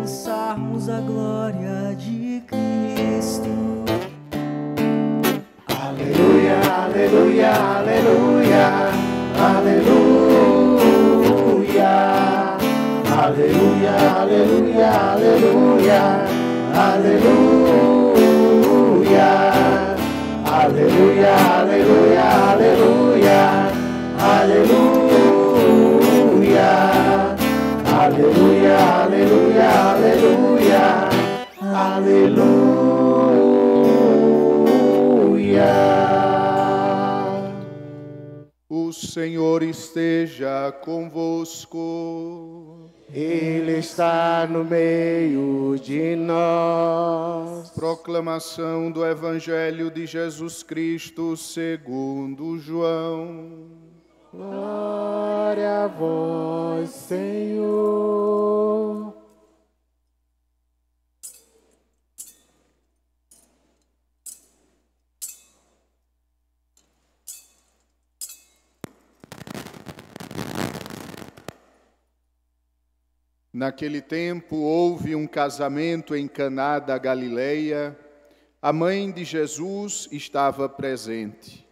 alcançarmos a glória de Cristo. Aleluia, aleluia, aleluia, aleluia, aleluia, aleluia, aleluia, aleluia, aleluia, aleluia, aleluia, aleluia, aleluia, aleluia, aleluia, aleluia. O Senhor esteja convosco. Ele está no meio de nós. Proclamação do Evangelho de Jesus Cristo segundo João. Glória a vós, Senhor. Naquele tempo houve um casamento em Caná da Galileia. A mãe de Jesus estava presente.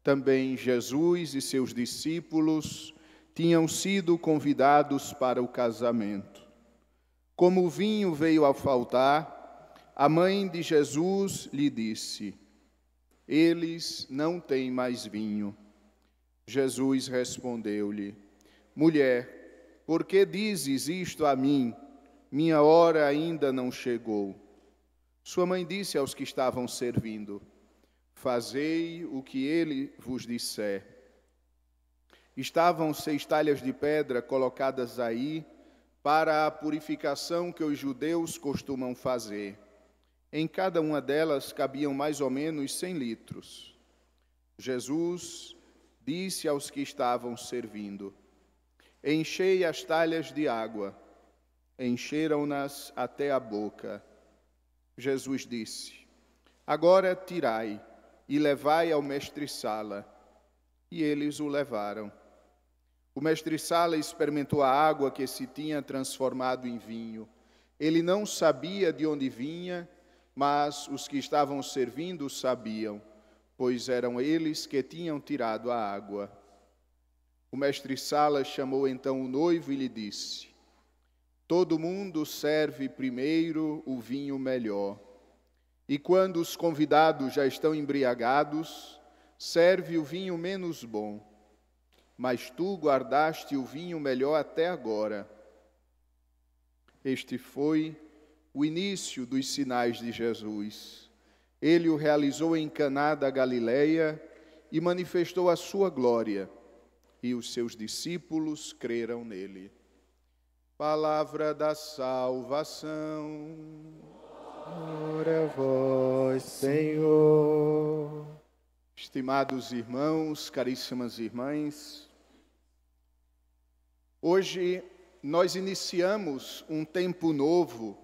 Também Jesus e seus discípulos tinham sido convidados para o casamento. Como o vinho veio a faltar, a mãe de Jesus lhe disse: eles não têm mais vinho. Jesus respondeu-lhe: mulher, por que dizes isto a mim? Minha hora ainda não chegou. Sua mãe disse aos que estavam servindo: fazei o que ele vos disser. Estavam 6 talhas de pedra colocadas aí para a purificação que os judeus costumam fazer. Em cada uma delas cabiam mais ou menos 100 litros. Jesus disse aos que estavam servindo: enchei as talhas de água. Encheram-nas até a boca. Jesus disse: agora tirai e levai ao mestre-sala. E eles o levaram. O mestre-sala experimentou a água que se tinha transformado em vinho. Ele não sabia de onde vinha, mas os que estavam servindo sabiam, pois eram eles que tinham tirado a água. O mestre-sala chamou então o noivo e lhe disse: todo mundo serve primeiro o vinho melhor. E quando os convidados já estão embriagados, serve o vinho menos bom. Mas tu guardaste o vinho melhor até agora. Este foi o início dos sinais de Jesus. Ele o realizou em Caná da Galileia e manifestou a sua glória. E os seus discípulos creram nele. Palavra da salvação. Glória a vós, Senhor. Estimados irmãos, caríssimas irmãs, hoje nós iniciamos um tempo novo,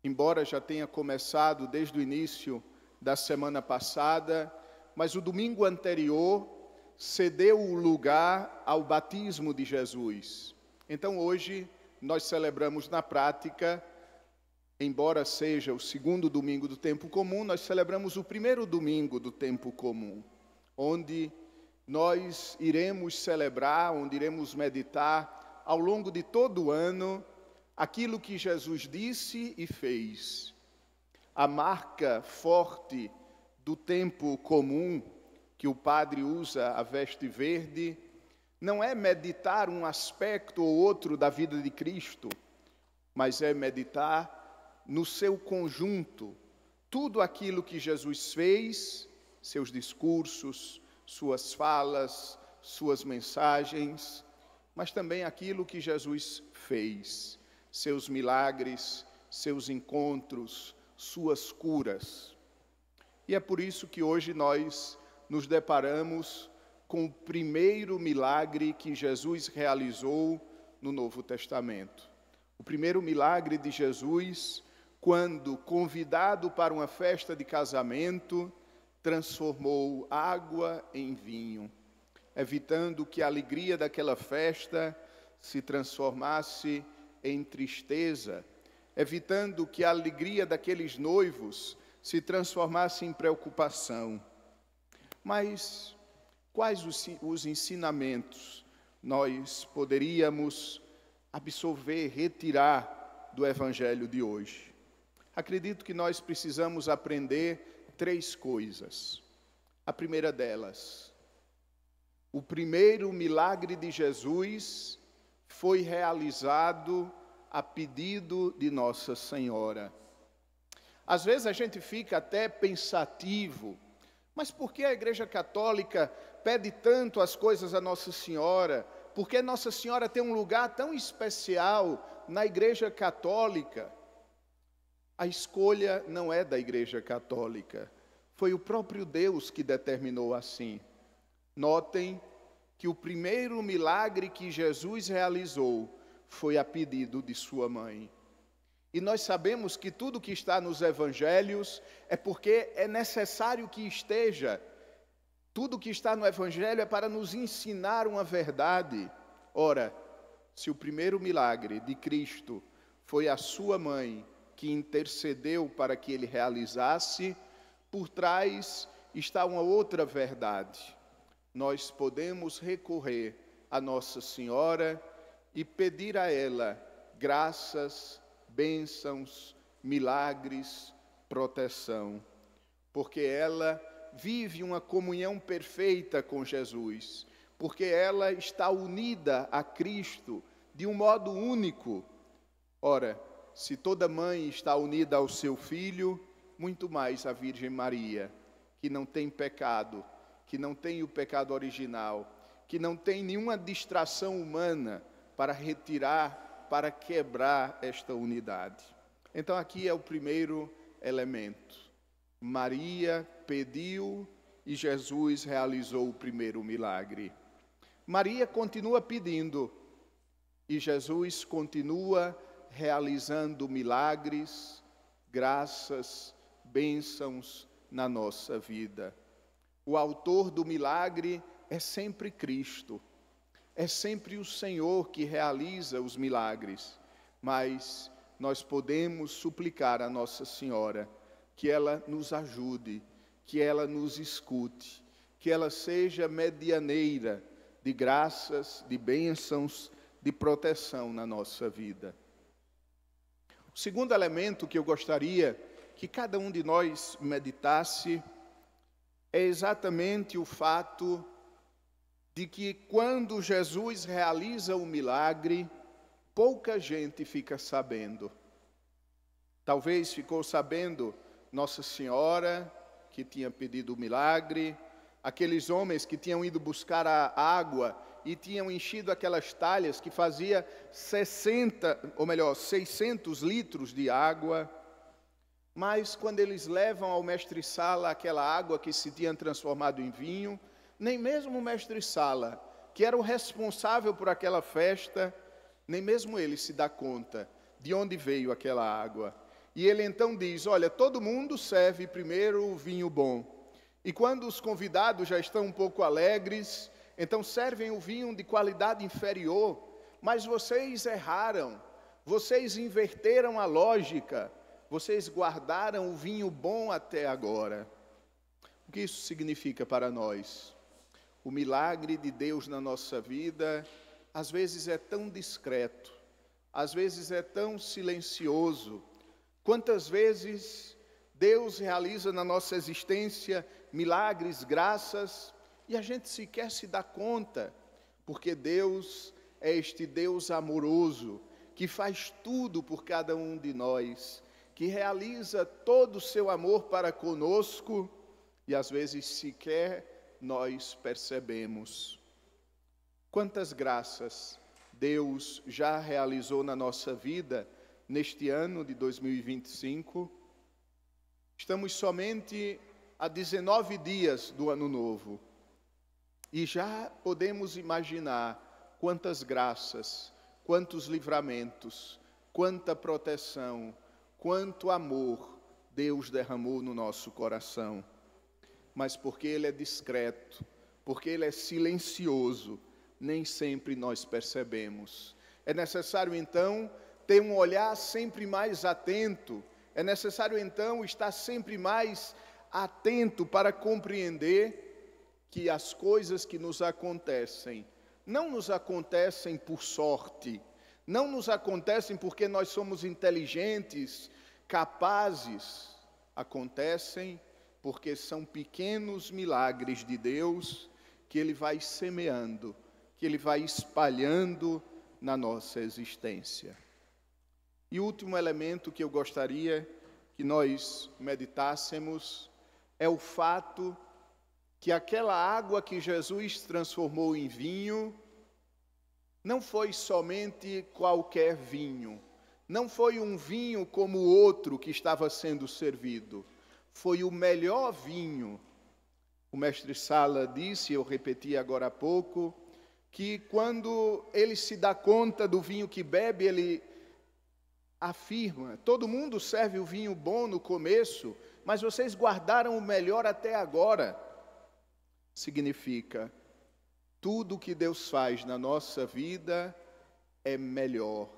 embora já tenha começado desde o início da semana passada, mas o domingo anterior cedeu o lugar ao batismo de Jesus. Então hoje nós celebramos na prática, embora seja o segundo domingo do tempo comum, nós celebramos o primeiro domingo do tempo comum, onde nós iremos celebrar, onde iremos meditar ao longo de todo o ano aquilo que Jesus disse e fez. A marca forte do tempo comum, que o padre usa a veste verde, não é meditar um aspecto ou outro da vida de Cristo, mas é meditar no seu conjunto, tudo aquilo que Jesus fez, seus discursos, suas falas, suas mensagens, mas também aquilo que Jesus fez, seus milagres, seus encontros, suas curas. E é por isso que hoje nós nos deparamos com o primeiro milagre que Jesus realizou no Novo Testamento. O primeiro milagre de Jesus, quando convidado para uma festa de casamento, transformou água em vinho, evitando que a alegria daquela festa se transformasse em tristeza, evitando que a alegria daqueles noivos se transformasse em preocupação. Mas quais os ensinamentos nós poderíamos absorver, retirar do Evangelho de hoje? Acredito que nós precisamos aprender 3 coisas. A primeira delas, o primeiro milagre de Jesus foi realizado a pedido de Nossa Senhora. Às vezes a gente fica até pensativo, mas por que a Igreja Católica pede tanto as coisas a Nossa Senhora? Por que Nossa Senhora tem um lugar tão especial na Igreja Católica? A escolha não é da Igreja Católica, foi o próprio Deus que determinou assim. Notem que o primeiro milagre que Jesus realizou foi a pedido de sua mãe. E nós sabemos que tudo que está nos evangelhos é porque é necessário que esteja. Tudo que está no evangelho é para nos ensinar uma verdade. Ora, se o primeiro milagre de Cristo foi a sua mãe que intercedeu para que ele realizasse, por trás está uma outra verdade. Nós podemos recorrer a Nossa Senhora e pedir a ela graças, bênçãos, milagres, proteção, porque ela vive uma comunhão perfeita com Jesus, porque ela está unida a Cristo de um modo único. Ora, se toda mãe está unida ao seu filho, muito mais a Virgem Maria, que não tem pecado, que não tem o pecado original, que não tem nenhuma distração humana para retirar, para quebrar esta unidade. Então aqui é o primeiro elemento. Maria pediu e Jesus realizou o primeiro milagre. Maria continua pedindo e Jesus continua realizando milagres, graças, bênçãos na nossa vida. O autor do milagre é sempre Cristo, é sempre o Senhor que realiza os milagres, mas nós podemos suplicar a Nossa Senhora que ela nos ajude, que ela nos escute, que ela seja medianeira de graças, de bênçãos, de proteção na nossa vida. O segundo elemento que eu gostaria que cada um de nós meditasse é exatamente o fato de que quando Jesus realiza o milagre, pouca gente fica sabendo. Talvez ficou sabendo Nossa Senhora, que tinha pedido o milagre, aqueles homens que tinham ido buscar a água e tinham enchido aquelas talhas que fazia 600 litros de água. Mas quando eles levam ao mestre-sala aquela água que se tinha transformado em vinho, nem mesmo o mestre-sala, que era o responsável por aquela festa, nem mesmo ele se dá conta de onde veio aquela água. E ele então diz, olha, todo mundo serve primeiro o vinho bom. E quando os convidados já estão um pouco alegres, então servem o vinho de qualidade inferior. Mas vocês erraram, vocês inverteram a lógica, vocês guardaram o vinho bom até agora. O que isso significa para nós? O milagre de Deus na nossa vida, às vezes é tão discreto, às vezes é tão silencioso. Quantas vezes Deus realiza na nossa existência milagres, graças, e a gente sequer se dá conta, porque Deus é este Deus amoroso, que faz tudo por cada um de nós, que realiza todo o seu amor para conosco, e às vezes sequer nós percebemos. Quantas graças Deus já realizou na nossa vida neste ano de 2025? Estamos somente a 19 dias do ano novo e já podemos imaginar quantas graças, quantos livramentos, quanta proteção, quanto amor Deus derramou no nosso coração. Mas porque Ele é discreto, porque Ele é silencioso, nem sempre nós percebemos. É necessário então ter um olhar sempre mais atento. É necessário, então, estar sempre mais atento para compreender que as coisas que nos acontecem não nos acontecem por sorte, não nos acontecem porque nós somos inteligentes, capazes. Acontecem porque são pequenos milagres de Deus que Ele vai semeando, que Ele vai espalhando na nossa existência. E o último elemento que eu gostaria que nós meditássemos é o fato que aquela água que Jesus transformou em vinho não foi somente qualquer vinho, não foi um vinho como o outro que estava sendo servido, foi o melhor vinho. O mestre Sala disse, eu repeti agora há pouco, que quando ele se dá conta do vinho que bebe, ele afirma: todo mundo serve o vinho bom no começo, mas vocês guardaram o melhor até agora. Significa, tudo que Deus faz na nossa vida é melhor,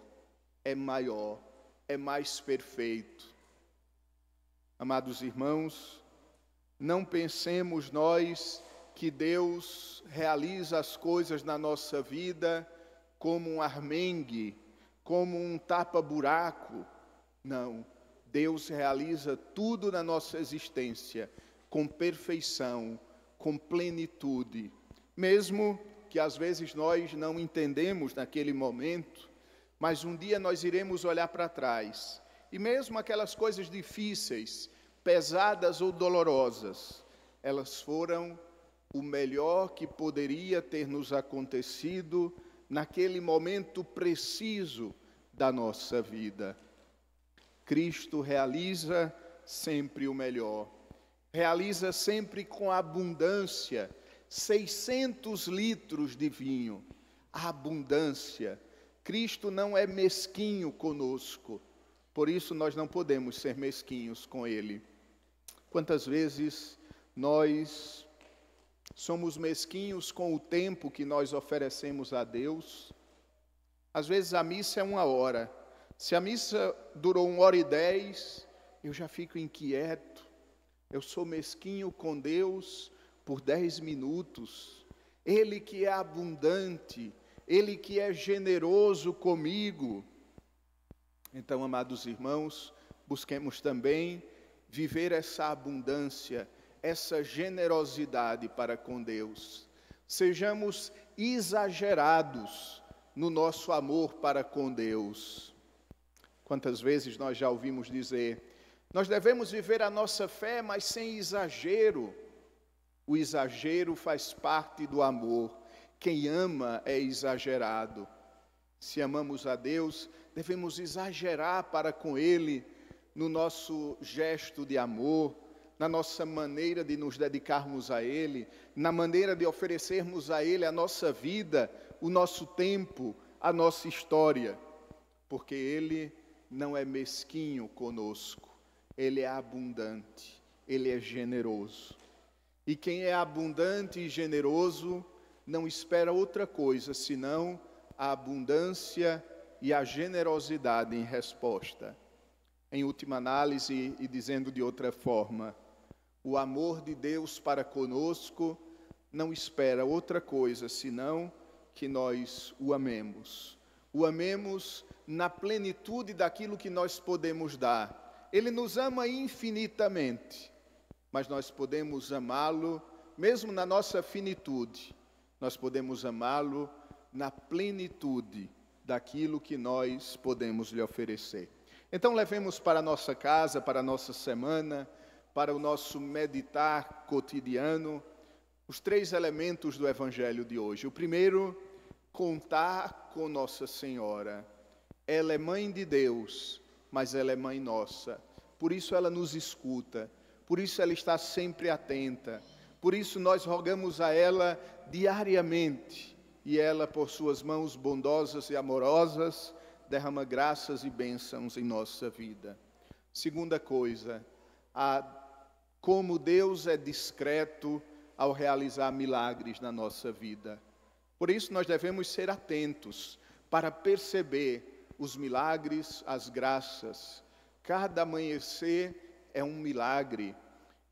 é maior, é mais perfeito. Amados irmãos, não pensemos nós que Deus realiza as coisas na nossa vida como um armengue, como um tapa-buraco. Não, Deus realiza tudo na nossa existência com perfeição, com plenitude. Mesmo que às vezes nós não entendemos naquele momento, mas um dia nós iremos olhar para trás, e mesmo aquelas coisas difíceis, pesadas ou dolorosas, elas foram o melhor que poderia ter nos acontecido naquele momento preciso da nossa vida. Cristo realiza sempre o melhor, realiza sempre com abundância. 600 litros de vinho, a abundância. Cristo não é mesquinho conosco, por isso nós não podemos ser mesquinhos com Ele. Quantas vezes nós somos mesquinhos com o tempo que nós oferecemos a Deus? Às vezes a missa é 1 hora. Se a missa durou 1h10, eu já fico inquieto. Eu sou mesquinho com Deus por 10 minutos. Ele que é abundante, Ele que é generoso comigo. Então, amados irmãos, busquemos também viver essa abundância, essa generosidade para com Deus. Sejamos exagerados no nosso amor para com Deus. Quantas vezes nós já ouvimos dizer, nós devemos viver a nossa fé, mas sem exagero. O exagero faz parte do amor. Quem ama é exagerado. Se amamos a Deus, devemos exagerar para com Ele no nosso gesto de amor, na nossa maneira de nos dedicarmos a Ele, na maneira de oferecermos a Ele a nossa vida, o nosso tempo, a nossa história. Porque Ele não é mesquinho conosco, Ele é abundante, Ele é generoso. E quem é abundante e generoso não espera outra coisa senão a abundância e a generosidade em resposta. Em última análise, e dizendo de outra forma, o amor de Deus para conosco não espera outra coisa senão que nós o amemos. O amemos na plenitude daquilo que nós podemos dar. Ele nos ama infinitamente, mas nós podemos amá-lo, mesmo na nossa finitude, nós podemos amá-lo na plenitude daquilo que nós podemos lhe oferecer. Então levemos para a nossa casa, para a nossa semana, para o nosso meditar cotidiano, os 3 elementos do Evangelho de hoje. O primeiro, contar com Nossa Senhora. Ela é mãe de Deus, mas ela é mãe nossa. Por isso ela nos escuta, por isso ela está sempre atenta, por isso nós rogamos a ela diariamente, e ela, por suas mãos bondosas e amorosas, derrama graças e bênçãos em nossa vida. Segunda coisa, como Deus é discreto ao realizar milagres na nossa vida. Por isso nós devemos ser atentos para perceber os milagres, as graças. Cada amanhecer é um milagre.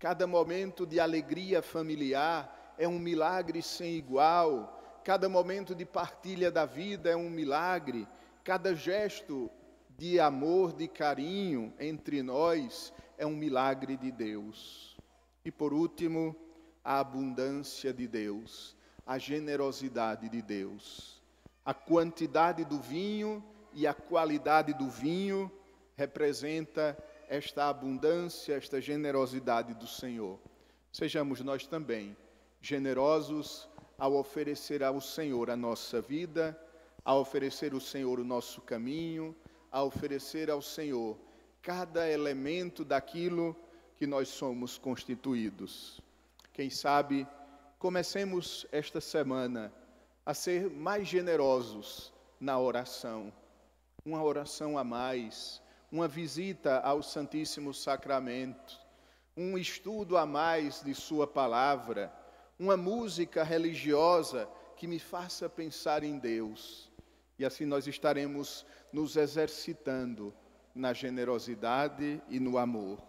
Cada momento de alegria familiar é um milagre sem igual. Cada momento de partilha da vida é um milagre. Cada gesto de amor, de carinho entre nós é um milagre de Deus. E por último, a abundância de Deus, a generosidade de Deus. A quantidade do vinho e a qualidade do vinho representa esta abundância, esta generosidade do Senhor. Sejamos nós também generosos ao oferecer ao Senhor a nossa vida, a oferecer ao Senhor o nosso caminho, a oferecer ao Senhor cada elemento daquilo que nós somos constituídos. Quem sabe, comecemos esta semana a ser mais generosos na oração. Uma oração a mais, uma visita ao Santíssimo Sacramento, um estudo a mais de Sua Palavra, uma música religiosa que me faça pensar em Deus. E assim nós estaremos nos exercitando na generosidade e no amor.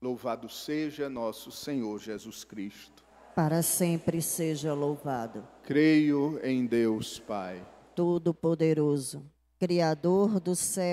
Louvado seja nosso Senhor Jesus Cristo. Para sempre seja louvado. Creio em Deus Pai, Todo-Poderoso, Criador do céu